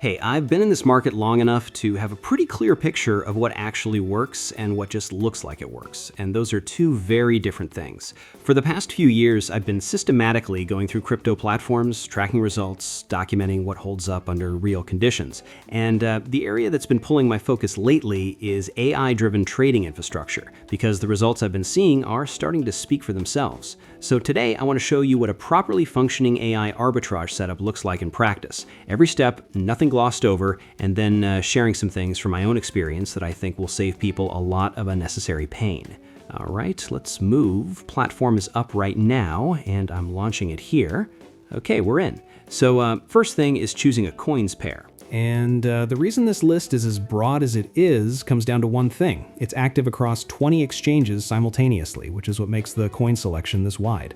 Hey, I've been in this market long enough to have a pretty clear picture of what actually works and what just looks like it works, and those are two very different things. For the past few years, I've been systematically going through crypto platforms, tracking results, documenting what holds up under real conditions. And the area that's been pulling my focus lately is AI-driven trading infrastructure, because the results I've been seeing are starting to speak for themselves. So today, I want to show you what a properly functioning AI arbitrage setup looks like in practice. Every step, nothing glossed over, and then sharing some things from my own experience that I think will save people a lot of unnecessary pain. All right, let's move. Platform is up right now, and I'm launching it here. Okay, we're in. So first thing is choosing a coins pair. And the reason this list is as broad as it is comes down to one thing. It's active across 20 exchanges simultaneously, which is what makes the coin selection this wide.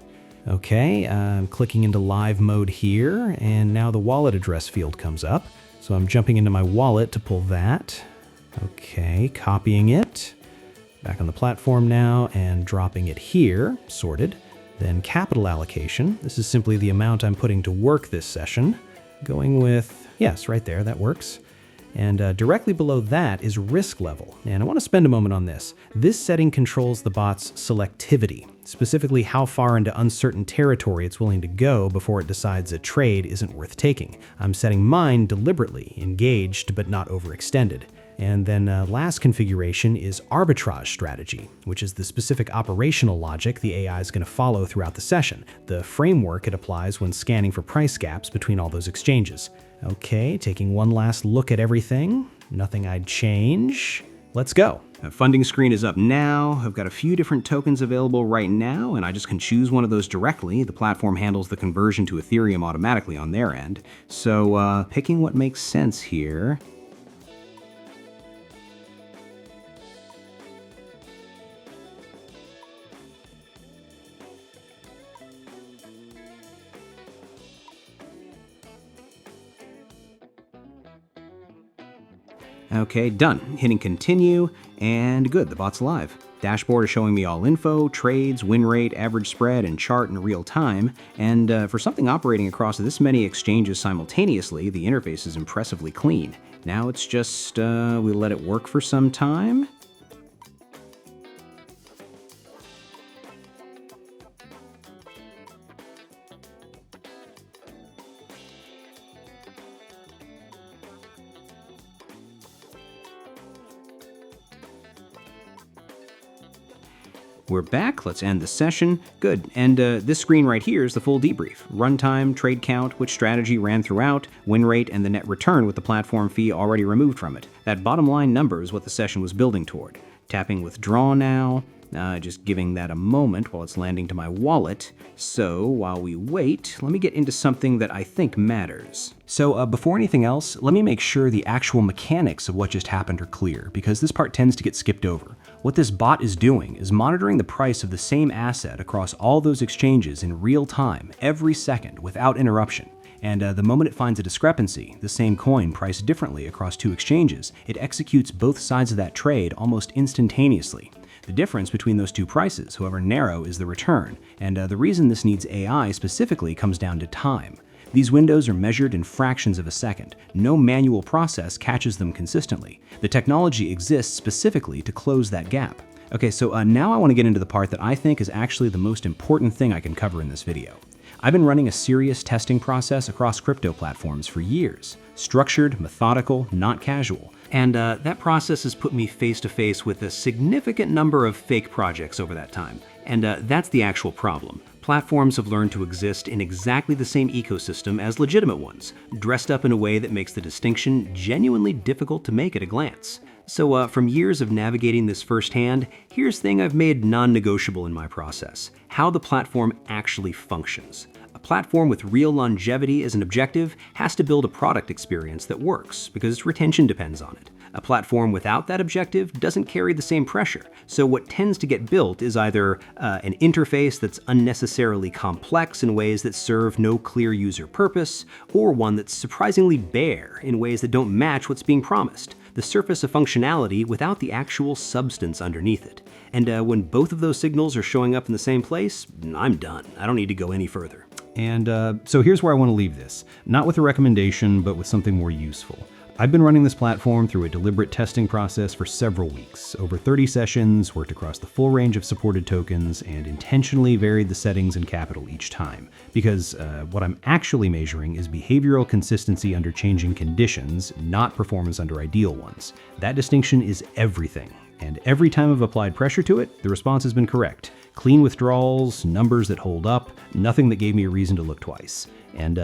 Okay, I'm clicking into live mode here, and now the wallet address field comes up. So I'm jumping into my wallet to pull that. Okay, copying it. Back on the platform now and dropping it here, sorted. Then capital allocation. This is simply the amount I'm putting to work this session. Going with, yes, right there, that works. And directly below that is risk level. And I want to spend a moment on this. This setting controls the bot's selectivity, specifically how far into uncertain territory it's willing to go before it decides a trade isn't worth taking. I'm setting mine deliberately, engaged but not overextended. And then last configuration is arbitrage strategy, which is the specific operational logic the AI is going to follow throughout the session, the framework it applies when scanning for price gaps between all those exchanges. Okay, taking one last look at everything. Nothing I'd change. Let's go. Funding screen is up now. I've got a few different tokens available right now, and I just can choose one of those directly. The platform handles the conversion to Ethereum automatically on their end. So picking what makes sense here. Okay, done. Hitting continue, and good, the bot's live. Dashboard is showing me all info, trades, win rate, average spread, and chart in real time. And for something operating across this many exchanges simultaneously, the interface is impressively clean. Now it's just, we let it work for some time. We're back, let's end the session. Good, and this screen right here is the full debrief. Runtime, trade count, which strategy ran throughout, win rate, and the net return with the platform fee already removed from it. That bottom line number is what the session was building toward. Tapping withdraw now, just giving that a moment while it's landing to my wallet. So while we wait, let me get into something that I think matters. So before anything else, let me make sure the actual mechanics of what just happened are clear, because this part tends to get skipped over. What this bot is doing is monitoring the price of the same asset across all those exchanges in real time, every second, without interruption. And the moment it finds a discrepancy, the same coin priced differently across two exchanges, it executes both sides of that trade almost instantaneously. The difference between those two prices, however narrow, is the return, and the reason this needs AI specifically comes down to time. These windows are measured in fractions of a second. No manual process catches them consistently. The technology exists specifically to close that gap. Okay, so now I want to get into the part that I think is actually the most important thing I can cover in this video. I've been running a serious testing process across crypto platforms for years. Structured, methodical, not casual. And that process has put me face to face with a significant number of fake projects over that time. And that's the actual problem. Platforms have learned to exist in exactly the same ecosystem as legitimate ones, dressed up in a way that makes the distinction genuinely difficult to make at a glance. So from years of navigating this firsthand, here's the thing I've made non-negotiable in my process: how the platform actually functions. A platform with real longevity as an objective has to build a product experience that works, because retention depends on it. A platform without that objective doesn't carry the same pressure, so what tends to get built is either an interface that's unnecessarily complex in ways that serve no clear user purpose, or one that's surprisingly bare in ways that don't match what's being promised. The surface of functionality without the actual substance underneath it. And when both of those signals are showing up in the same place, I'm done. I don't need to go any further. And so here's where I want to leave this. Not with a recommendation, but with something more useful. I've been running this platform through a deliberate testing process for several weeks. Over 30 sessions, worked across the full range of supported tokens, and intentionally varied the settings and capital each time. Because what I'm actually measuring is behavioral consistency under changing conditions, not performance under ideal ones. That distinction is everything. And every time I've applied pressure to it, the response has been correct. Clean withdrawals, numbers that hold up, nothing that gave me a reason to look twice. And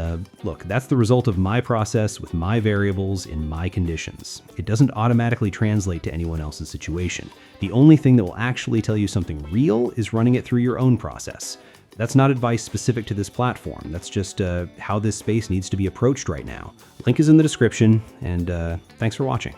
look, that's the result of my process with my variables in my conditions. It doesn't automatically translate to anyone else's situation. The only thing that will actually tell you something real is running it through your own process. That's not advice specific to this platform. That's just how this space needs to be approached right now. Link is in the description, and thanks for watching.